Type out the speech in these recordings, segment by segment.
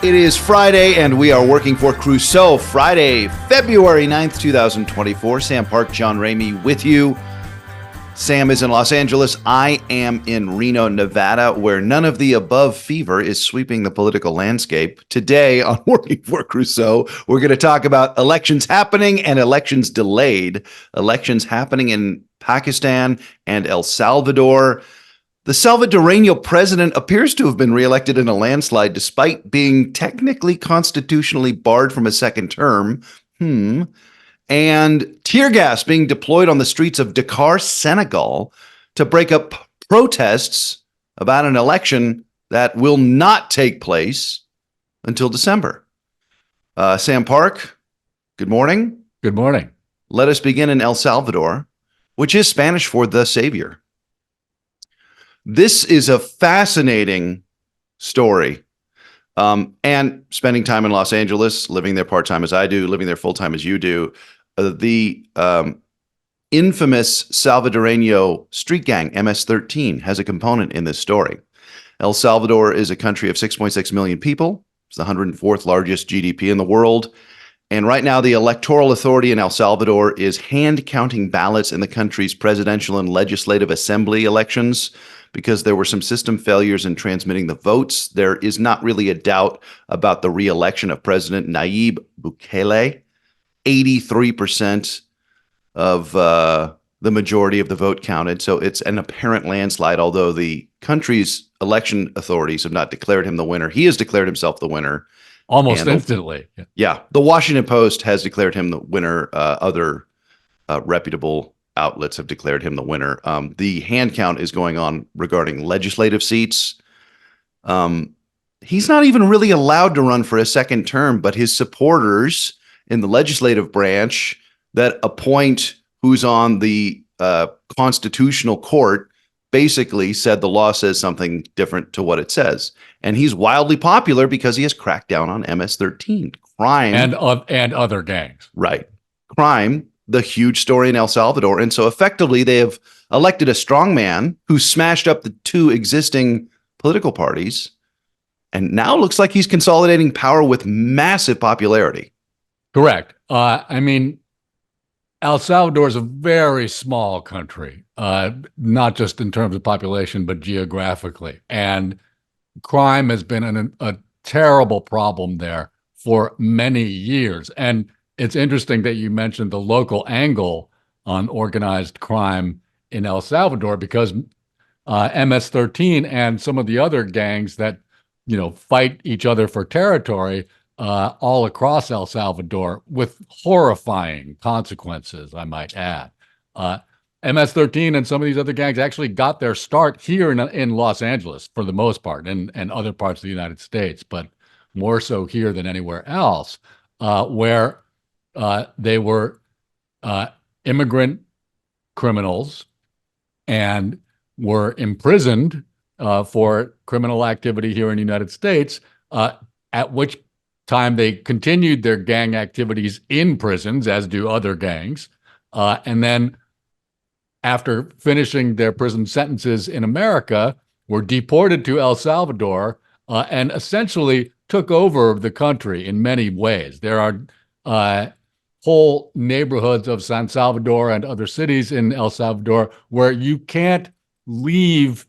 It is Friday, and we are working for Crusoe. Friday, February 9th, 2024. Sam Park, John Ramey with you. Sam is in Los Angeles. I am in Reno, Nevada, where none of the above fever is sweeping the political landscape. Today on Working for Crusoe, we're going to talk about elections happening and elections delayed. Elections happening in Pakistan and El Salvador. The Salvadoreño president appears to have been reelected in a landslide despite being technically constitutionally barred from a second term. And tear gas being deployed on the streets of Dakar, Senegal, to break up protests about an election that will not take place until December. Sam Park, good morning. Good morning. Let us begin in El Salvador, which is Spanish for the savior. This is a fascinating story. And spending time in Los Angeles, living there part-time as I do, living there full-time as you do, the infamous Salvadoreño street gang, MS-13, has a component in this story. El Salvador is a country of 6.6 million people. It's the 104th largest GDP in the world. And right now, the electoral authority in El Salvador is hand-counting ballots in the country's presidential and legislative assembly elections, because there were some system failures in transmitting the votes. There is not really a doubt about the re-election of President Nayib Bukele. 83% of the majority of the vote counted. So it's an apparent landslide, although the country's election authorities have not declared him the winner. He has declared himself the winner. Almost instantly. Yeah. The Washington Post has declared him the winner. Other reputable outlets have declared him the winner. The hand count is going on regarding legislative seats. He's not even really allowed to run for a second term, but his supporters in the legislative branch that appoint who's on the constitutional court basically said the law says something different to what it says. And he's wildly popular because he has cracked down on MS-13 crime and other gangs. Right. Crime, the huge story in El Salvador. And so effectively they have elected a strong man who smashed up the two existing political parties and now looks like he's consolidating power with massive popularity. Correct. El Salvador is a very small country, not just in terms of population, but geographically. And crime has been a terrible problem there for many years. And it's interesting that you mentioned the local angle on organized crime in El Salvador, because MS-13 and some of the other gangs that, fight each other for territory all across El Salvador with horrifying consequences, I might add. MS-13 and some of these other gangs actually got their start here in Los Angeles for the most part, and other parts of the United States, but more so here than anywhere else, where they were immigrant criminals and were imprisoned for criminal activity here in the United States, at which time they continued their gang activities in prisons, as do other gangs. And then after finishing their prison sentences in America, were deported to El Salvador and essentially took over the country in many ways. There are whole neighborhoods of San Salvador and other cities in El Salvador where you can't leave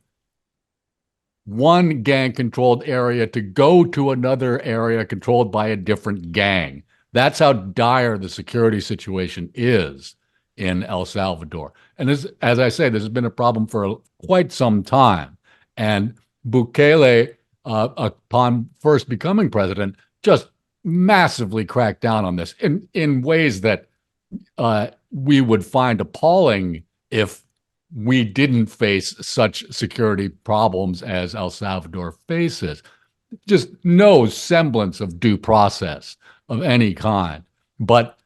one gang-controlled area to go to another area controlled by a different gang. That's how dire the security situation is in El Salvador. And as I say, this has been a problem for quite some time. And Bukele, upon first becoming president, just massively cracked down on this in ways that we would find appalling if we didn't face such security problems as El Salvador faces. Just no semblance of due process of any kind. But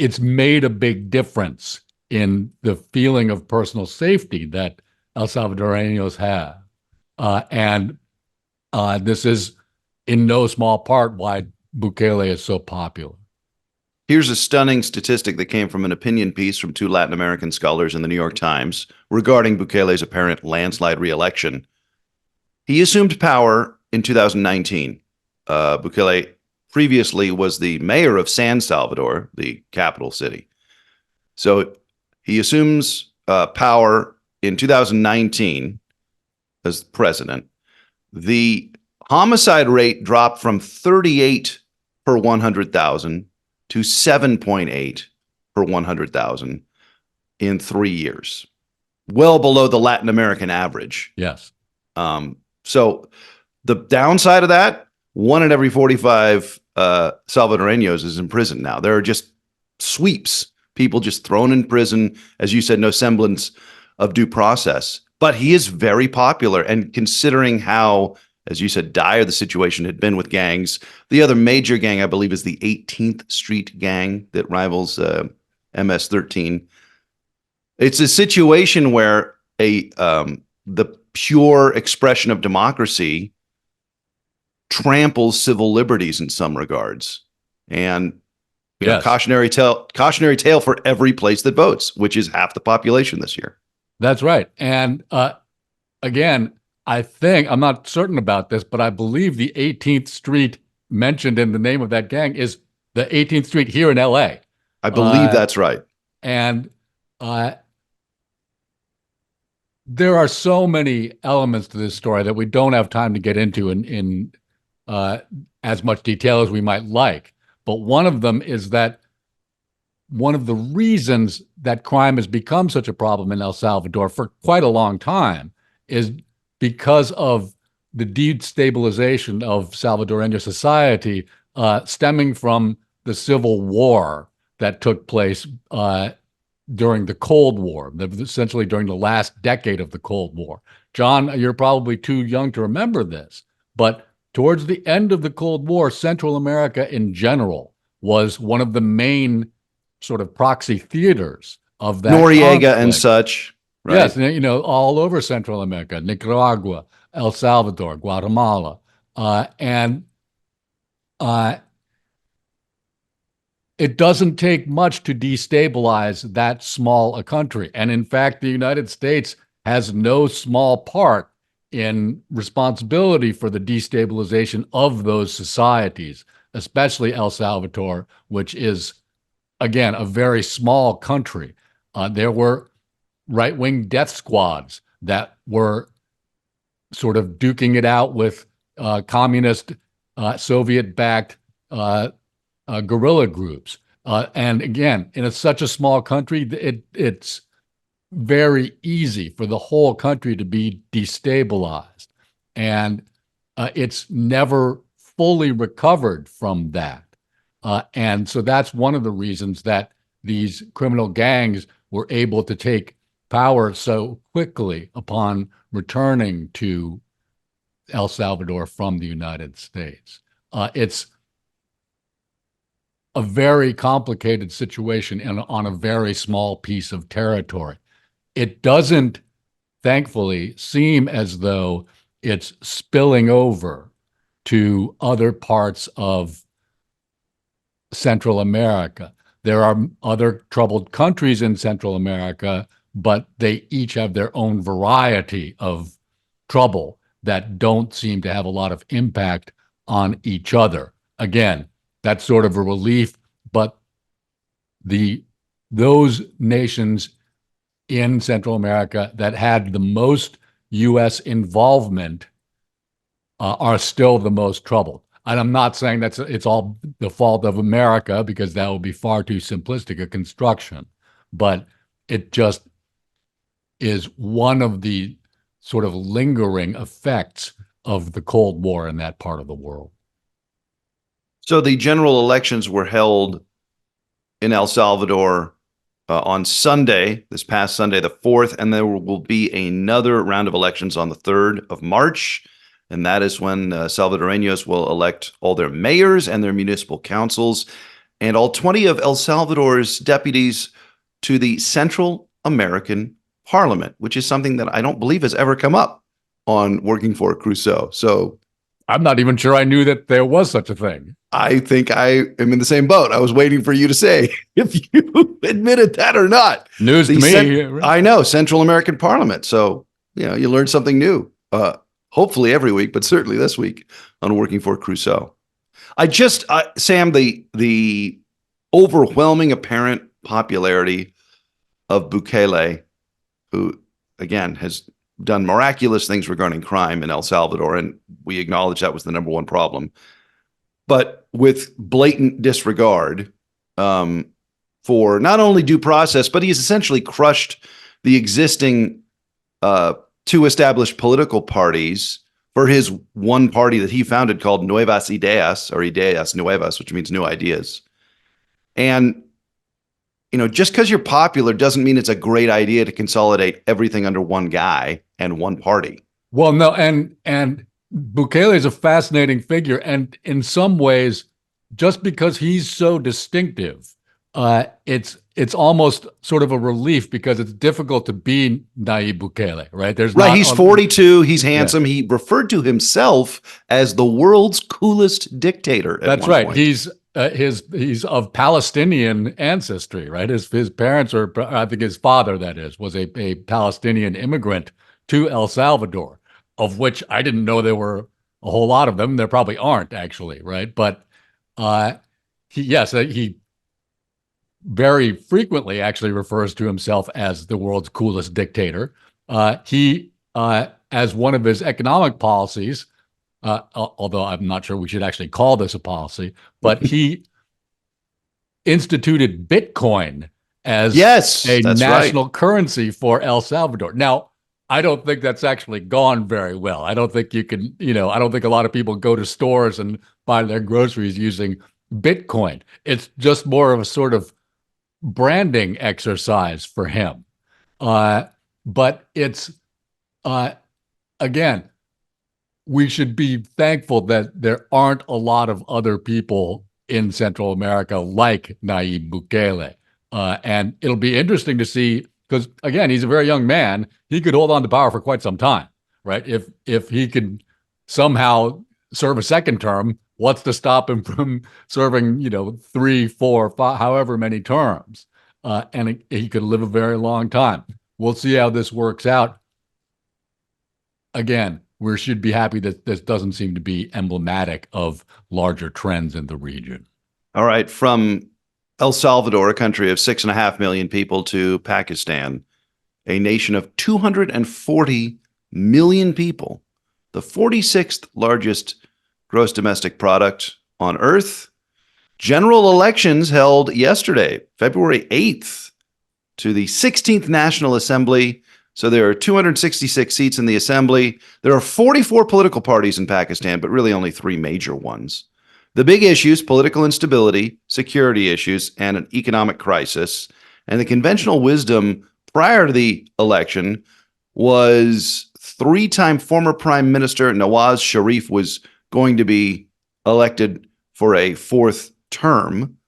it's made a big difference in the feeling of personal safety that El Salvadoreños have. And this is in no small part why Bukele is so popular. Here's a stunning statistic that came from an opinion piece from two Latin American scholars in the New York Times regarding Bukele's apparent landslide re-election. He assumed power in 2019. Bukele previously was the mayor of San Salvador, the capital city. So he assumes power in 2019 as president. The homicide rate dropped from 38 per 100,000 to 7.8 per 100,000 in 3 years, well below the Latin American average. Yes. So the downside of that, 1 in every 45 Salvadoreños is in prison now. There are just sweeps, people just thrown in prison, as you said, no semblance of due process. But he is very popular, and considering how, as you said, dire the situation had been with gangs, the other major gang, I believe, is the 18th Street gang that rivals MS-13. It's a situation where the pure expression of democracy tramples civil liberties in some regards, and Yes. cautionary tale for every place that votes, which is half the population this year. That's right. And again, I think, I'm not certain about this, but I believe the 18th Street mentioned in the name of that gang is the 18th Street here in LA. I believe that's right. And there are so many elements to this story that we don't have time to get into in as much detail as we might like. But one of them is that one of the reasons that crime has become such a problem in El Salvador for quite a long time is because of the destabilization of Salvadoreño society stemming from the civil war that took place during the Cold War, essentially during the last decade of the Cold War. John, you're probably too young to remember this, but towards the end of the Cold War, Central America in general was one of the main sort of proxy theaters of that Noriega conflict. and such. Right? Yes, all over Central America, Nicaragua, El Salvador, Guatemala, and it doesn't take much to destabilize that small a country. And in fact, the United States has no small part in responsibility for the destabilization of those societies, especially El Salvador, which is, again, a very small country. There were right-wing death squads that were sort of duking it out with communist, Soviet-backed guerrilla groups. And again, in such a small country, it's very easy for the whole country to be destabilized. And it's never fully recovered from that. And so that's one of the reasons that these criminal gangs were able to take power so quickly upon returning to El Salvador from the United States. It's a very complicated situation on a very small piece of territory. It doesn't, thankfully, seem as though it's spilling over to other parts of Central America. There are other troubled countries in Central America, but they each have their own variety of trouble that don't seem to have a lot of impact on each other. Again, that's sort of a relief, but those nations in Central America that had the most U.S. involvement are still the most troubled. And I'm not saying it's all the fault of America, because that would be far too simplistic a construction, but it just is one of the sort of lingering effects of the Cold War in that part of the world. So the general elections were held in El Salvador on Sunday, this past Sunday, the 4th, and there will be another round of elections on the 3rd of March. And that is when Salvadoreños will elect all their mayors and their municipal councils and all 20 of El Salvador's deputies to the Central American Parliament, which is something that I don't believe has ever come up on Working For Crusoe. So I'm not even sure I knew that there was such a thing. I think I am in the same boat. I was waiting for you to say if you admitted that or not. News to me. I know, Central American Parliament. So, you learn something new hopefully every week, but certainly this week on Working for Crusoe. Sam, the overwhelming apparent popularity of Bukele, who again has done miraculous things regarding crime in El Salvador, and we acknowledge that was the number one problem, but with blatant disregard for not only due process, but he's essentially crushed the existing two established political parties for his one party that he founded called Nuevas Ideas, or Ideas Nuevas, which means new ideas. And, just because you're popular doesn't mean it's a great idea to consolidate everything under one guy and one party. Well, no, and Bukele is a fascinating figure, and in some ways, just because he's so distinctive, it's almost sort of a relief because it's difficult to be Nayib Bukele, right? He's 42. He's handsome. Yeah. He referred to himself as the world's coolest dictator. That's right. Point. He's of Palestinian ancestry, right? His parents are, I think his father, that is, was a Palestinian immigrant to El Salvador, of which I didn't know there were a whole lot of them. There probably aren't, actually, right? But he very frequently actually refers to himself as the world's coolest dictator. He, as one of his economic policies, although I'm not sure we should actually call this a policy, but he instituted Bitcoin as a national currency for El Salvador. Now, I don't think that's actually gone very well. I don't think you can, I don't think a lot of people go to stores and buy their groceries using Bitcoin. It's just more of a sort of branding exercise for him. But it's, again, we should be thankful that there aren't a lot of other people in Central America like Nayib Bukele. And it'll be interesting to see, because again, he's a very young man. He could hold on to power for quite some time, right? If he could somehow serve a second term, what's to stop him from serving, 3, 4, 5, however many terms? And he could live a very long time. We'll see how this works out. Again, we should be happy that this doesn't seem to be emblematic of larger trends in the region. All right. From El Salvador, a country of 6.5 million people, to Pakistan, a nation of 240 million people, the 46th largest gross domestic product on Earth. General elections held yesterday, February 8th, to the 16th National Assembly. So there are 266 seats in the assembly. There are 44 political parties in Pakistan, but really only 3 major ones. The big issues: political instability, security issues, and an economic crisis. And the conventional wisdom prior to the election was 3-time former Prime Minister Nawaz Sharif was going to be elected for a 4th term.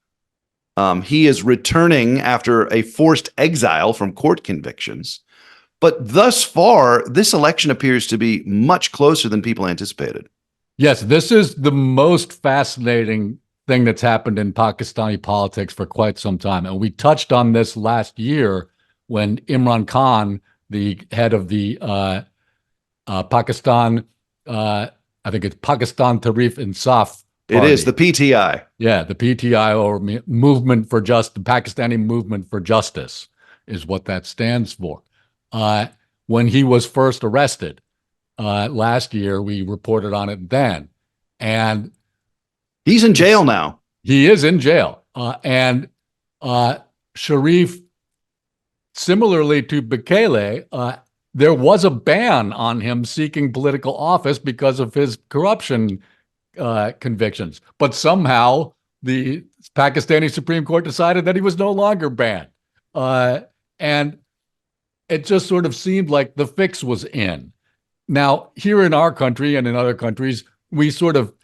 He is returning after a forced exile from court convictions. But thus far, this election appears to be much closer than people anticipated. Yes, this is the most fascinating thing that's happened in Pakistani politics for quite some time. And we touched on this last year when Imran Khan, the head of the Pakistan, I think it's Pakistan Tehreek Insaf Party. It is the PTI. Yeah, the PTI, or Movement for Just, the Pakistani Movement for Justice is what that stands for. When he was first arrested last year, we reported on it then. And he's in jail now. He is in jail. And Sharif, similarly to Bukele, there was a ban on him seeking political office because of his corruption convictions. But somehow the Pakistani Supreme Court decided that he was no longer banned. And it just sort of seemed like the fix was in. Now, here in our country and in other countries, we sort of,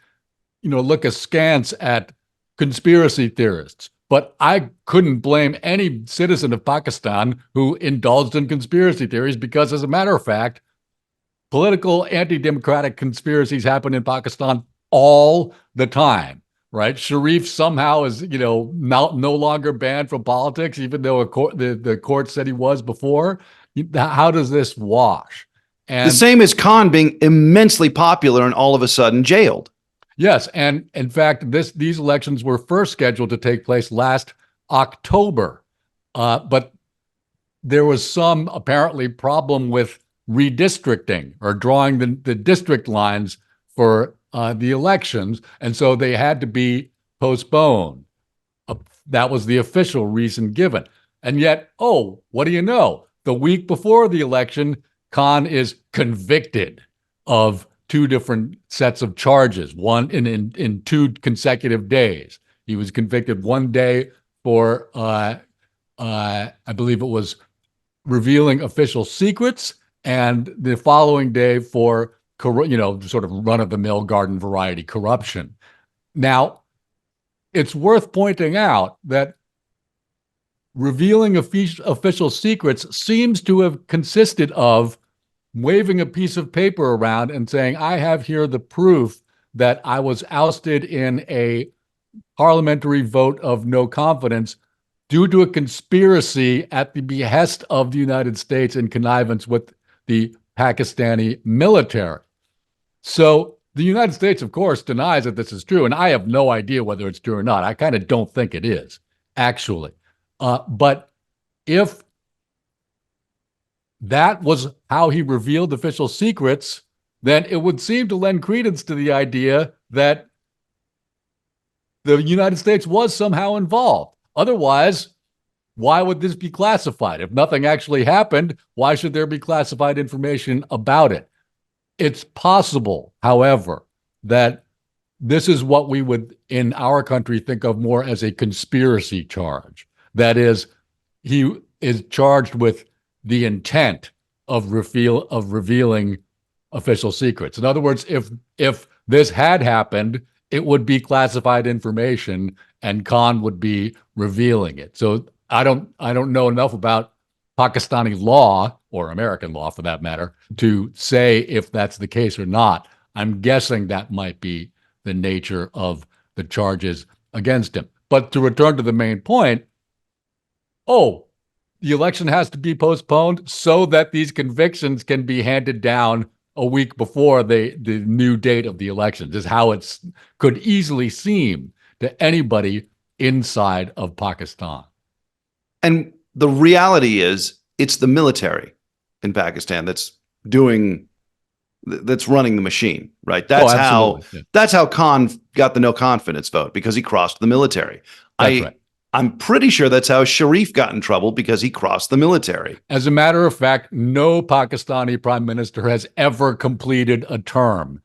look askance at conspiracy theorists. But I couldn't blame any citizen of Pakistan who indulged in conspiracy theories because, as a matter of fact, political anti-democratic conspiracies happen in Pakistan all the time, right? Sharif somehow is, no longer banned from politics, even though the court said he was before. How does this wash? The And same as Khan being immensely popular and all of a sudden jailed. yes, and in fact, these elections were first scheduled to take place last October, but there was some apparently problem with redistricting or drawing the district lines for the elections, and so they had to be postponed. That was the official reason given. And yet, oh, what do you know? The week before the election, Khan is convicted of two different sets of charges, one in 2 consecutive days. He was convicted one day for, I believe it was revealing official secrets, and the following day for, sort of run-of-the-mill garden variety corruption. Now, it's worth pointing out that revealing official secrets seems to have consisted of waving a piece of paper around and saying, I have here the proof that I was ousted in a parliamentary vote of no confidence due to a conspiracy at the behest of the United States in connivance with the Pakistani military. So the United States, of course, denies that this is true, and I have no idea whether it's true or not. I kind of don't think it is, actually. But if that was how he revealed official secrets, then it would seem to lend credence to the idea that the United States was somehow involved. Otherwise, why would this be classified? If nothing actually happened, why should there be classified information about it? It's possible, however, that this is what we would, in our country, think of more as a conspiracy charge. That is, he is charged with the intent of revealing official secrets. In other words, if this had happened, it would be classified information, and Khan would be revealing it. So I don't know enough about Pakistani law, or American law for that matter, to say if that's the case or not. I'm guessing that might be the nature of the charges against him. But to return to the main point, the election has to be postponed so that these convictions can be handed down a week before the new date of the election. This is how it could easily seem to anybody inside of Pakistan. And the reality is, it's the military in Pakistan that's running the machine, right? That's how Khan got the no confidence vote, because he crossed the military. That's right. I'm pretty sure that's how Sharif got in trouble, because he crossed the military. As a matter of fact, no Pakistani prime minister has ever completed a term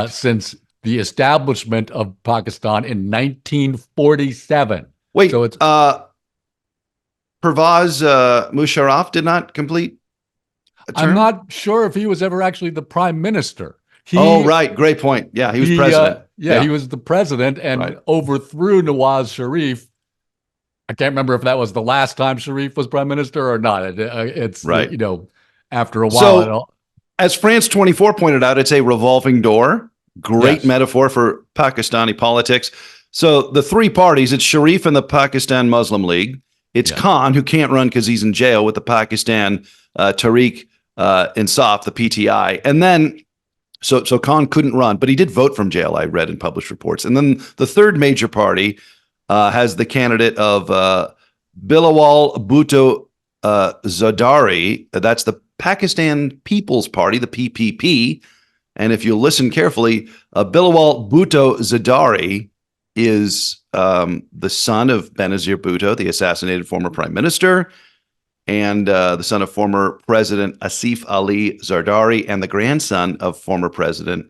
since the establishment of Pakistan in 1947. Wait, so it's Pervez Musharraf did not complete a term? I'm not sure if he was ever actually the prime minister. Right. Great point. Yeah, he was president. He was the president and overthrew Nawaz Sharif. I can't remember if that was the last time Sharif was prime minister or not. It's right. After a while. So, as France 24 pointed out, it's a revolving door. Great metaphor for Pakistani politics. So the three parties, it's Sharif and the Pakistan Muslim League. It's Khan, who can't run because he's in jail, with the Pakistan Tehreek Insaf, the PTI. And then, so Khan couldn't run, but he did vote from jail, I read in published reports. And then the third major party has the candidate of Bilawal Bhutto Zardari. That's the Pakistan People's Party, the PPP. And if you listen carefully, Bilawal Bhutto Zardari is the son of Benazir Bhutto, the assassinated former prime minister, and the son of former President Asif Ali Zardari, and the grandson of former President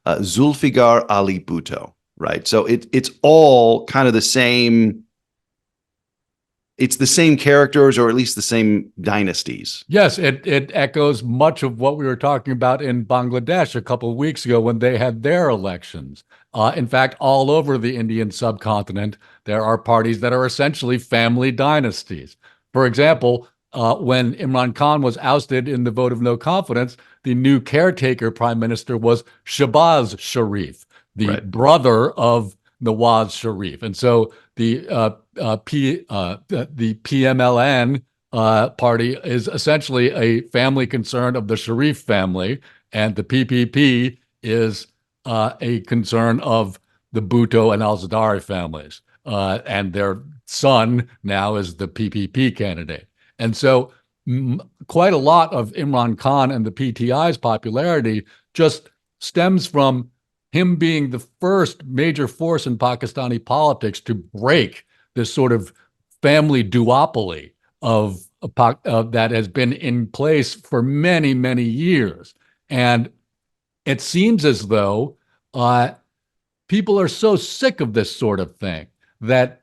Zulfikar Ali Bhutto. Right. So it's all kind of the same. It's the same characters, or at least the same dynasties. Yes, it echoes much of what we were talking about in Bangladesh a couple of weeks ago when they had their elections. In fact, all over the Indian subcontinent, there are parties that are essentially family dynasties. For example, when Imran Khan was ousted in the vote of no confidence, the new caretaker prime minister was Shahbaz Sharif, the brother of Nawaz Sharif. And so the PMLN party is essentially a family concern of the Sharif family, and the PPP is a concern of the Bhutto and al-Zardari families. And their son now is the PPP candidate. And so quite a lot of Imran Khan and the PTI's popularity just stems from him being the first major force in Pakistani politics to break this sort of family duopoly of that has been in place for many, many years. And it seems as though people are so sick of this sort of thing that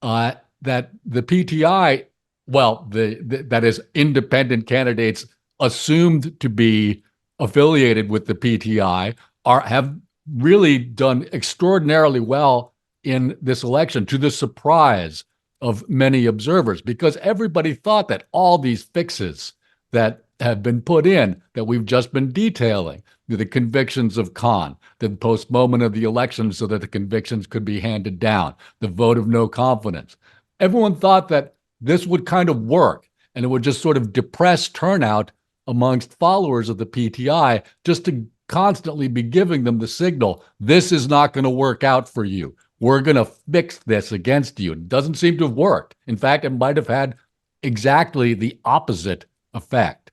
that the PTI, well, that is independent candidates assumed to be affiliated with the PTI have really done extraordinarily well in this election, to the surprise of many observers, because everybody thought that all these fixes that have been put in, that we've just been detailing, the convictions of Khan, the postponement of the election so that the convictions could be handed down, the vote of no confidence. Everyone thought that this would kind of work, and it would just sort of depress turnout amongst followers of the PTI, just to constantly be giving them the signal, this is not going to work out for you. We're going to fix this against you. It doesn't seem to have worked. In fact, it might have had exactly the opposite effect.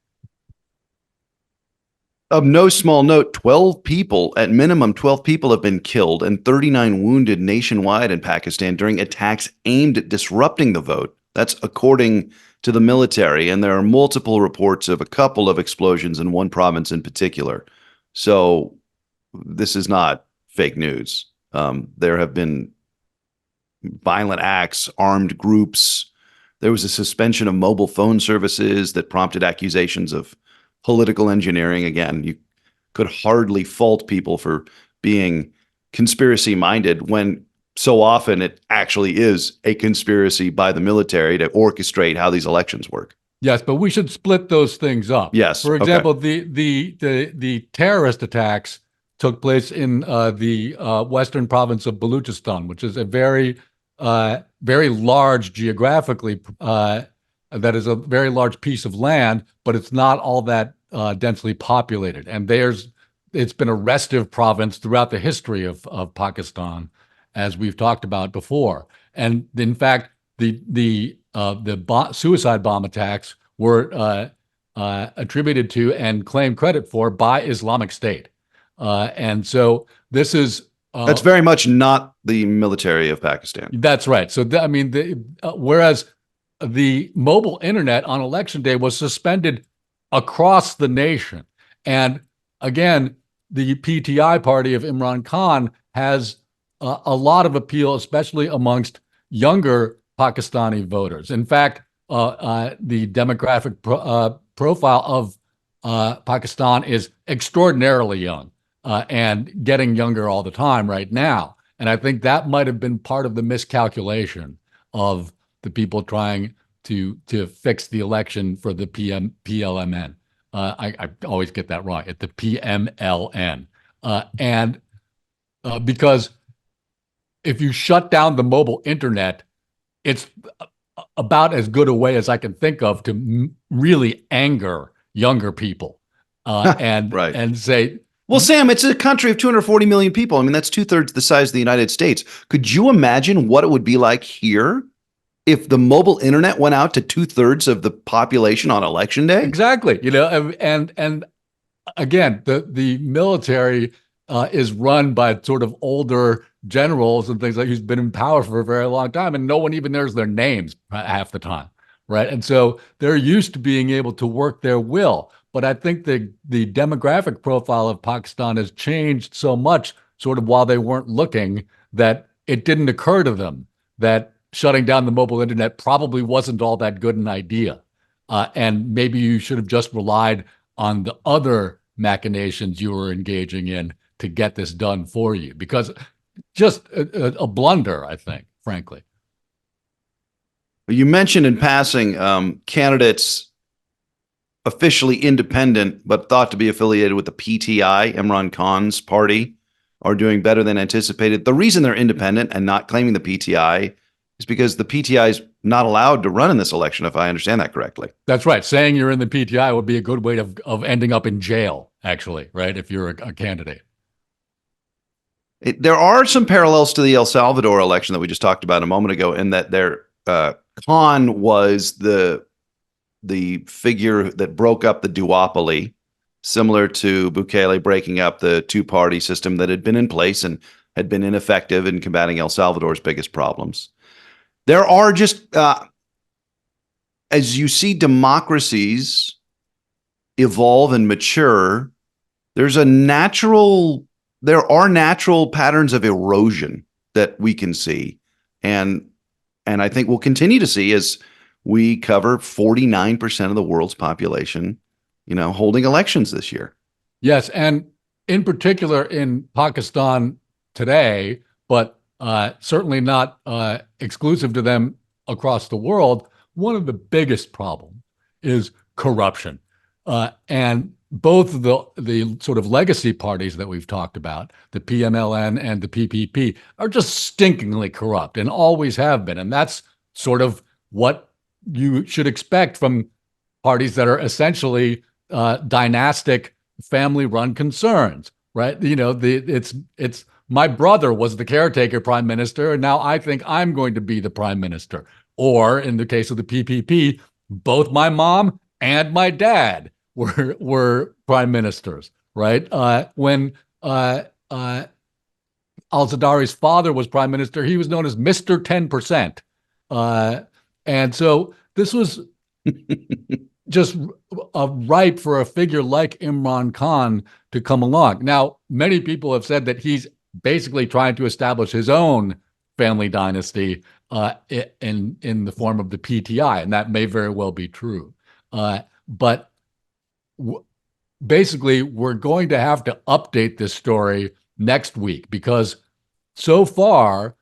Of no small note, 12 people, at minimum 12 people have been killed and 39 wounded nationwide in Pakistan during attacks aimed at disrupting the vote. That's according to the military. And there are multiple reports of a couple of explosions in one province in particular. So this is not fake news. There have been violent acts, armed groups. There was a suspension of mobile phone services that prompted accusations of political engineering. Again, you could hardly fault people for being conspiracy minded when so often it actually is a conspiracy by the military to orchestrate how these elections work. Yes, but we should split those things up. Yes. For example, the terrorist attacks took place in the western province of Baluchistan, which is a very large geographically. That is a very large piece of land, but it's not all that densely populated. And it's been a restive province throughout the history of Pakistan, as we've talked about before. And in fact, the suicide bomb attacks were attributed to and claimed credit for by Islamic State. And so this is that's very much not the military of Pakistan. That's right. So whereas the mobile internet on election day was suspended across the nation, and again, the PTI party of Imran Khan has a lot of appeal, especially amongst younger Pakistani voters. In fact, the demographic profile of Pakistan is extraordinarily young and getting younger all the time right now. And I think that might have been part of the miscalculation of the people trying to fix the election for the PLMN. I always get that wrong. At the PMLN. And because if you shut down the mobile internet, it's about as good a way as I can think of to really anger younger people and right. and say, well, Sam, it's a country of 240 million people. I mean, that's 2/3 the size of the United States. Could you imagine what it would be like here if the mobile internet went out to 2/3 of the population on election day? Exactly. And again, the military is run by sort of older generals and things like who's been in power for a very long time, and no one even knows their names half the time, right? And so they're used to being able to work their will. But I think the demographic profile of Pakistan has changed so much, sort of while they weren't looking, that it didn't occur to them that shutting down the mobile internet probably wasn't all that good an idea. And maybe you should have just relied on the other machinations you were engaging in to get this done for you, because just a blunder, I think, frankly. You mentioned in passing candidates officially independent but thought to be affiliated with the PTI, Imran Khan's party, are doing better than anticipated. The reason they're independent and not claiming the PTI is because the PTI's not allowed to run in this election, if I understand that correctly. That's right. Saying you're in the PTI would be a good way of ending up in jail, actually, right? If you're a candidate. There are some parallels to the El Salvador election that we just talked about a moment ago, in that their Khan was the figure that broke up the duopoly, similar to Bukele breaking up the two-party system that had been in place and had been ineffective in combating El Salvador's biggest problems. There are just, as you see democracies evolve and mature, there are natural patterns of erosion that we can see. And I think we'll continue to see as we cover 49% of the world's population, holding elections this year. Yes, and in particular in Pakistan today, but certainly not exclusive to them across the world, one of the biggest problems is corruption. And both the sort of legacy parties that we've talked about, the PMLN and the PPP, are just stinkingly corrupt and always have been. And that's sort of what you should expect from parties that are essentially dynastic, family-run concerns, right? It's my brother was the caretaker prime minister, and now I think I'm going to be the prime minister. Or in the case of the PPP, both my mom and my dad were prime ministers, right? When al-Zardari's father was prime minister, he was known as Mr. 10%. And so this was just ripe for a figure like Imran Khan to come along. Now, many people have said that he's basically trying to establish his own family dynasty in the form of the PTI, and that may very well be true. But basically, we're going to have to update this story next week, because so far,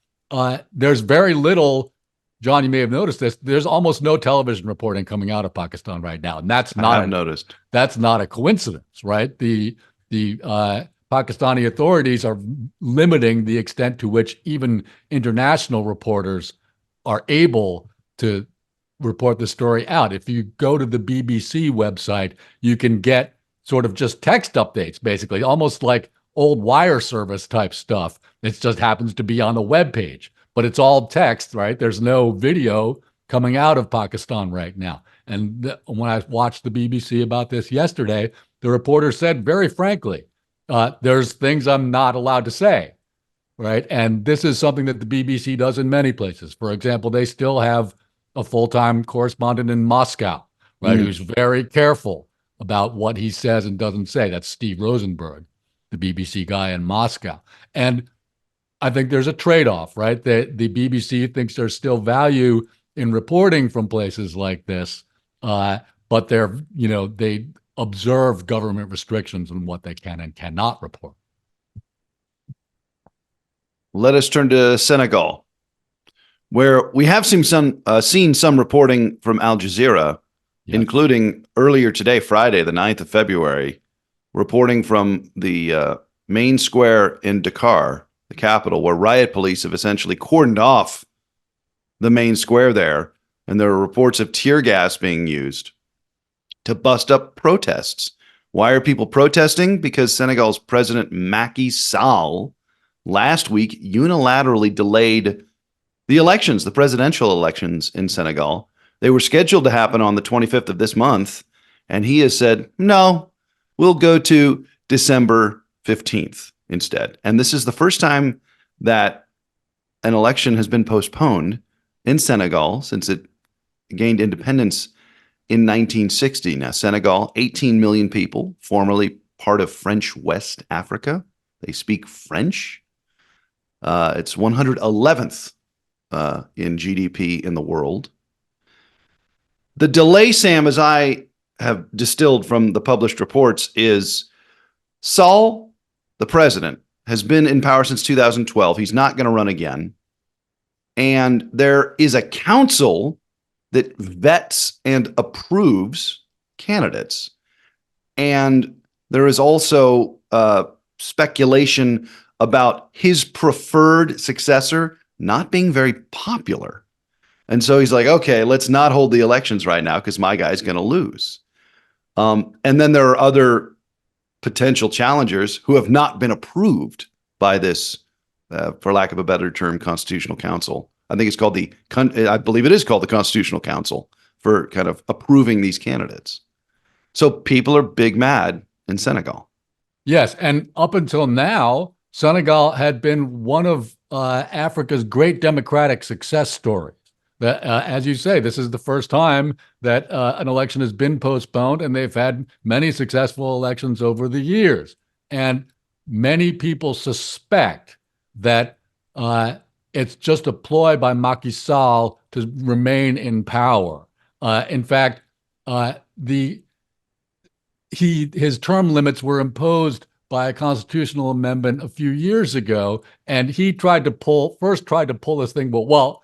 there's very little. John, you may have noticed this. There's almost no television reporting coming out of Pakistan right now, and that's not noticed. That's not a coincidence, right? The Pakistani authorities are limiting the extent to which even international reporters are able to report the story out. If you go to the BBC website, you can get sort of just text updates, basically, almost like old wire service type stuff. It just happens to be on a web page, but it's all text, right? There's no video coming out of Pakistan right now. And when I watched the BBC about this yesterday, the reporter said very frankly, there's things I'm not allowed to say, right? And this is something that the BBC does in many places. For example, they still have a full-time correspondent in Moscow, right, who's very careful about what he says and doesn't say. That's Steve Rosenberg, the BBC guy in Moscow. And I think there's a trade-off, right? The BBC thinks there's still value in reporting from places like this, but they observe government restrictions on what they can and cannot report. Let us turn to Senegal, where we have seen some reporting from Al Jazeera, including earlier today, Friday, the 9th of February, reporting from the main square in Dakar, the capital, where riot police have essentially cordoned off the main square there, and there are reports of tear gas being used to bust up protests. Why are people protesting? Because Senegal's President Macky Sall last week unilaterally delayed the presidential elections in Senegal. They were scheduled to happen on the 25th of this month, and he has said, no, we'll go to December 15th instead. And this is the first time that an election has been postponed in Senegal since it gained independence in 1960. Now, Senegal, 18 million people, formerly part of French West Africa. They speak French. It's 111th in GDP in the world. The delay, Sam, as I have distilled from the published reports, is Sall, the president, has been in power since 2012. He's not going to run again. And there is a council that vets and approves candidates. And there is also speculation about his preferred successor not being very popular. And so he's like, okay, let's not hold the elections right now because my guy's going to lose. And then there are other potential challengers who have not been approved by this, for lack of a better term, Constitutional Council. I think it's called I believe it is called the Constitutional Council for kind of approving these candidates. So people are big mad in Senegal. Yes, and up until now, Senegal had been one of Africa's great democratic success stories. That, as you say, this is the first time that an election has been postponed, and they've had many successful elections over the years. And many people suspect that it's just a ploy by Macky Sall to remain in power. In fact, his term limits were imposed by a constitutional amendment a few years ago, and he tried to pull this thing. Well,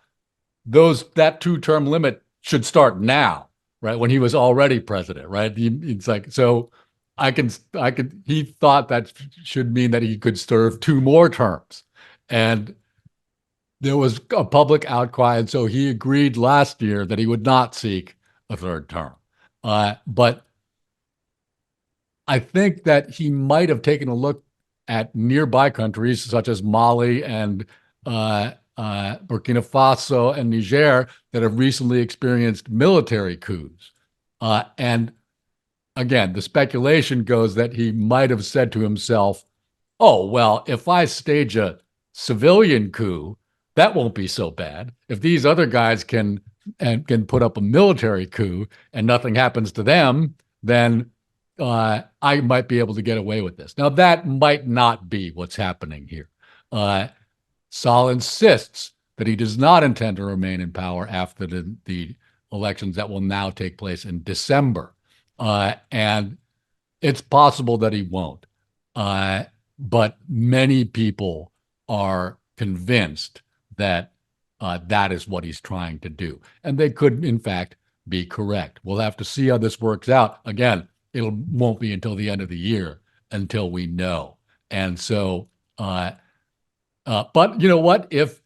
that 2-term limit should start now, right? When he was already president, right? It's like, so he thought that should mean that he could serve 2 more terms. And there was a public outcry. And so he agreed last year that he would not seek a 3rd term. But I think that he might have taken a look at nearby countries such as Mali and Burkina Faso and Niger that have recently experienced military coups. And again, the speculation goes that he might have said to himself, oh, well, if I stage a civilian coup, that won't be so bad. If these other guys can put up a military coup and nothing happens to them, then I might be able to get away with this. Now, that might not be what's happening here. Sall insists that he does not intend to remain in power after the elections that will now take place in December. And it's possible that he won't. But many people are convinced that that is what he's trying to do. And they could, in fact, be correct. We'll have to see how this works out. Again, it won't be until the end of the year until we know. And so, but you know what? If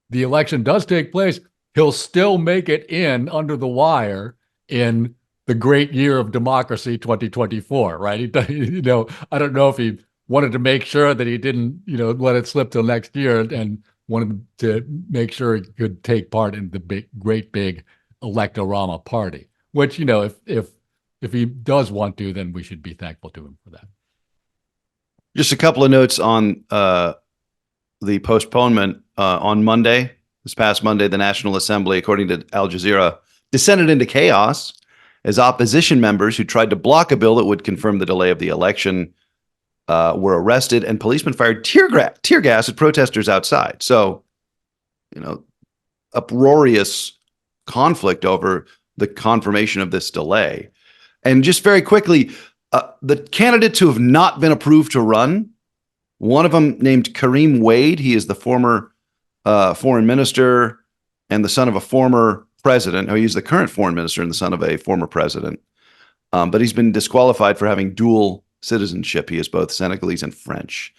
the election does take place, he'll still make it in under the wire in the great year of democracy, 2024, right? I don't know if he wanted to make sure that he didn't, let it slip till next year and wanted to make sure he could take part in the great big electorama party, which, if he does want to, then we should be thankful to him for that. Just a couple of notes on the postponement. On Monday, this past Monday, the National Assembly, according to Al Jazeera, descended into chaos as opposition members who tried to block a bill that would confirm the delay of the election were arrested, and policemen fired tear gas at protesters outside. So, uproarious conflict over the confirmation of this delay. And just very quickly, the candidates who have not been approved to run, one of them named Kareem Wade. He is the former foreign minister and the son of a former president. Oh, he's the current foreign minister and the son of a former president. But he's been disqualified for having dual citizenship. He is both Senegalese and French.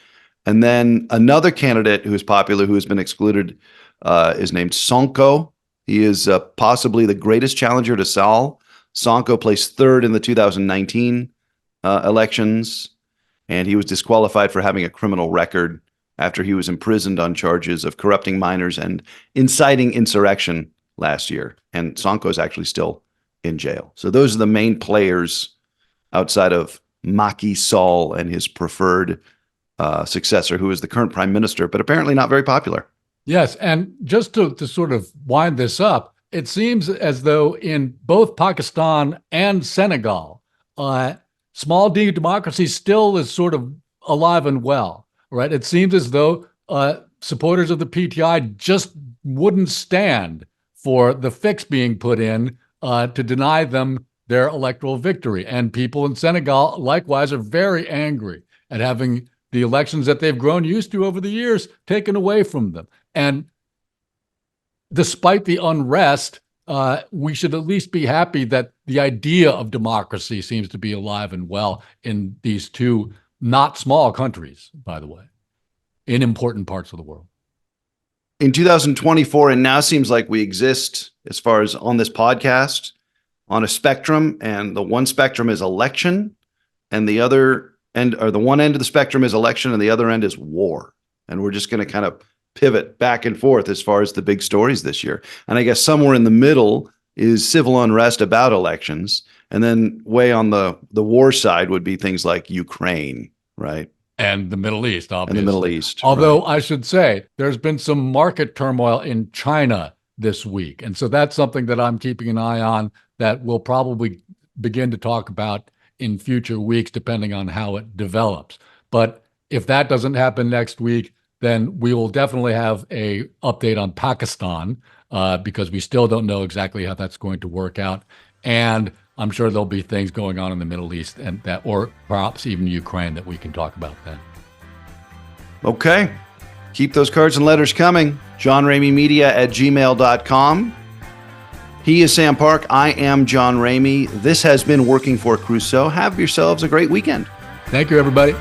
And then another candidate who is popular, who has been excluded, is named Sonko. He is possibly the greatest challenger to Sall. Sonko placed 3rd in the 2019 elections, and he was disqualified for having a criminal record after he was imprisoned on charges of corrupting minors and inciting insurrection last year. And Sonko is actually still in jail. So those are the main players outside of Macky Sall and his preferred successor, who is the current prime minister, but apparently not very popular. Yes, and just to sort of wind this up, it seems as though in both Pakistan and Senegal, small d democracy still is sort of alive and well, right? It seems as though supporters of the PTI just wouldn't stand for the fix being put in to deny them their electoral victory. And people in Senegal, likewise, are very angry at having the elections that they've grown used to over the years taken away from them. And despite the unrest, we should at least be happy that the idea of democracy seems to be alive and well in these two not small countries, by the way, in important parts of the world. in 2024, it now seems like we exist, as far as on this podcast, on a spectrum, and the one spectrum is election, and the other end, or the one end of the spectrum is election, and the other end is war. And we're just going to kind of pivot back and forth as far as the big stories this year. And I guess somewhere in the middle is civil unrest about elections. And then way on the war side would be things like Ukraine, right? And the Middle East, obviously. And the Middle East. Although right. I should say there's been some market turmoil in China this week. And so that's something that I'm keeping an eye on that we'll probably begin to talk about in future weeks, depending on how it develops. But if that doesn't happen next week, then we will definitely have a update on Pakistan because we still don't know exactly how that's going to work out. And I'm sure there'll be things going on in the Middle East and that, or perhaps even Ukraine, that we can talk about then. Okay. Keep those cards and letters coming. JohnRameyMedia@gmail.com. He is Sam Park. I am John Ramey. This has been Working for Crusoe. Have yourselves a great weekend. Thank you, everybody.